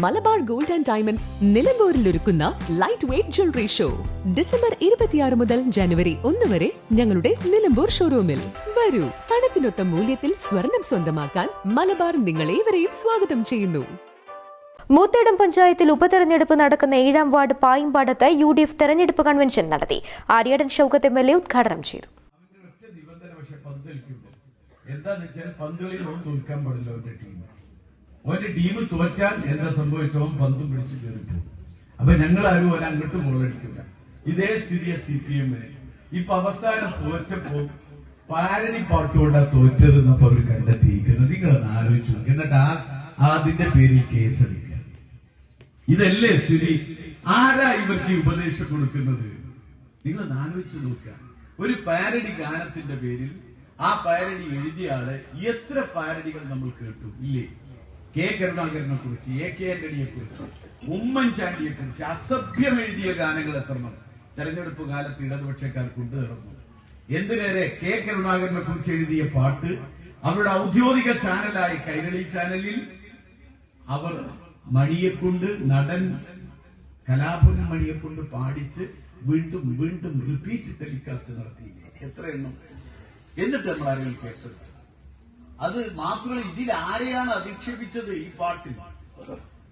Malabar gold and diamonds നിലമ്പൂരിൽ ഒരുക്കുന്ന lightweight jewellery show December 26 മുതൽ ജനുവരി 1 വരെ ഞങ്ങളുടെ നിലമ്പൂർ ഷോറൂമിൽ വരൂ. പണത്തിനൊത്ത മൂല്യത്തിൽ സ്വർണം സ്വന്തമാക്കാൻ മലബാർ നിങ്ങളേവരെയും സ്വാഗതം ചെയ്യുന്നു. മൂത്തേടം പഞ്ചായത്തിൽ ഉപതെരഞ്ഞെടുപ്പ് നടക്കുന്ന 7ാം വാർഡ് പായിമ്പാടത്ത് UDF തെരഞ്ഞെടുപ്പ് കൺവെൻഷൻ നടത്തി. ആര്യടൻ ഷൗക്കത്ത് MLA ഉദ്ഘാടനം ചെയ്തു. ഒരു ടീം തോറ്റാൽ എന്താ സംഭവിച്ചോ പന്തും പിടിച്ച് കയറിപ്പോ. അപ്പൊ ഞങ്ങൾ ആരും അങ്ങോട്ട് മുകളടിക്കില്ല. ഇതേ സ്ഥിതിയെ CPM-ന് ഇപ്പൊ അവസാനം തോറ്റപ്പോ പാരഡി പാട്ടുകൊണ്ടാ തോറ്റത് എന്നപ്പോ അവർ കണ്ടെത്തിയിരിക്കുന്നത്. നിങ്ങളൊന്ന് ആലോചിച്ചു. എന്നിട്ട് അതിന്റെ പേരിൽ കേസെടുക്കുക. ഇതല്ലേ സ്ഥിതി? ആരാ ഇവർക്ക് ഉപദേശം കൊടുക്കുന്നത്? നിങ്ങളൊന്ന് ആലോചിച്ചു നോക്കുക. ഒരു പാരഡി ഗാനത്തിന്റെ പേരിൽ ആ പാരഡി എഴുതിയ ആള് എത്ര പാരഡികൾ നമ്മൾ കേട്ടു ഇല്ലേ? കെ കരുണാകരനെ കുറിച്ച്, AK ആന്റണിയെ കുറിച്ച്, ഉമ്മൻചാണ്ടിയെ കുറിച്ച് അസഭ്യം എഴുതിയ ഗാനങ്ങൾ എത്രണ്ണം തെരഞ്ഞെടുപ്പ് കാലത്ത് ഇടതുപക്ഷക്കാർ കൊണ്ടു നടന്നു. എന്തിനേറെ കെ കരുണാകരനെ കുറിച്ച് എഴുതിയ പാട്ട് അവരുടെ ഔദ്യോഗിക ചാനലായ കൈരളി ചാനലിൽ അവർ മണിയെക്കൊണ്ട്, നടൻ കലാപൻ മണിയെക്കൊണ്ട് പാടിച്ച് വീണ്ടും വീണ്ടും റിപ്പീറ്റ് ടെലികാസ്റ്റ് നടത്തിയില്ലേ? എത്ര എണ്ണം? എന്നിട്ട് നമ്മൾ ആരെങ്കിലും കേസെടുത്തു? അത് മാത്രമല്ല, ഇതിൽ ആരെയാണ് അധിക്ഷേപിച്ചത്? ഈ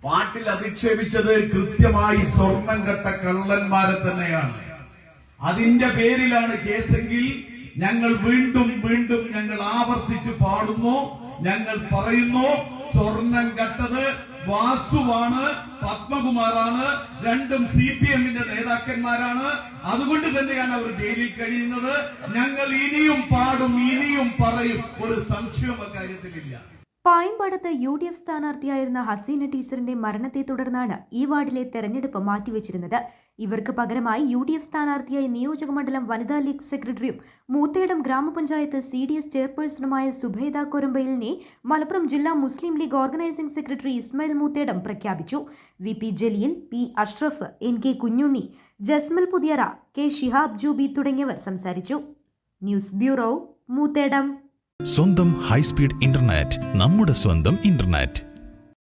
പാട്ടിൽ അധിക്ഷേപിച്ചത് കൃത്യമായി സ്വർണം കെട്ട കള്ളന്മാരെ തന്നെയാണ്. അതിന്റെ പേരിലാണ് കേസെങ്കിൽ ഞങ്ങൾ വീണ്ടും വീണ്ടും ഞങ്ങൾ ആവർത്തിച്ച് പാടുന്നു. ഞങ്ങൾ പറയുന്നു, സ്വർണം കെട്ടത് വാസുവാണ്, പത്മകുമാറാണ്. രണ്ടും CPM-ന്റെ നേതാക്കന്മാരാണ്. അതുകൊണ്ട് തന്നെയാണ് അവർ ജയിലിൽ കഴിയുന്നത്. ഞങ്ങൾ ഇനിയും പാടും, ഇനിയും പറയും. ഒരു സംശയവും അക്കാര്യത്തിലില്ല. പായിമ്പാടത്ത് UDF സ്ഥാനാർത്ഥിയായിരുന്ന ഹസീന ടീച്ചറിന്റെ മരണത്തെ തുടർന്നാണ് ഈ വാർഡിലെ തെരഞ്ഞെടുപ്പ് മാറ്റിവെച്ചിരുന്നത്. ഇവർക്ക് പകരമായി UDF സ്ഥാനാർത്ഥിയായി നിയോജക മണ്ഡലം വനിതാ ലീഗ് സെക്രട്ടറിയും മൂത്തേടം ഗ്രാമപഞ്ചായത്ത് CDS ചെയർപേഴ്സണുമായ സുബൈദ കൊരമ്പയിലിനെ മലപ്പുറം ജില്ലാ മുസ്ലിം ലീഗ് ഓർഗനൈസിംഗ് സെക്രട്ടറി ഇസ്മായിൽ മൂത്തേടം പ്രഖ്യാപിച്ചു. VP Jaleel, P Ashraf, NK Kunjunni, Jasmal Puthiyara, K Shihab Jubi തുടങ്ങിയവർ സംസാരിച്ചു. News bureau, Moothedam. സ്വന്തം ഹൈസ്പീഡ് ഇന്റർനെറ്റ്, നമ്മുടെ സ്വന്തം ഇന്റർനെറ്റ്.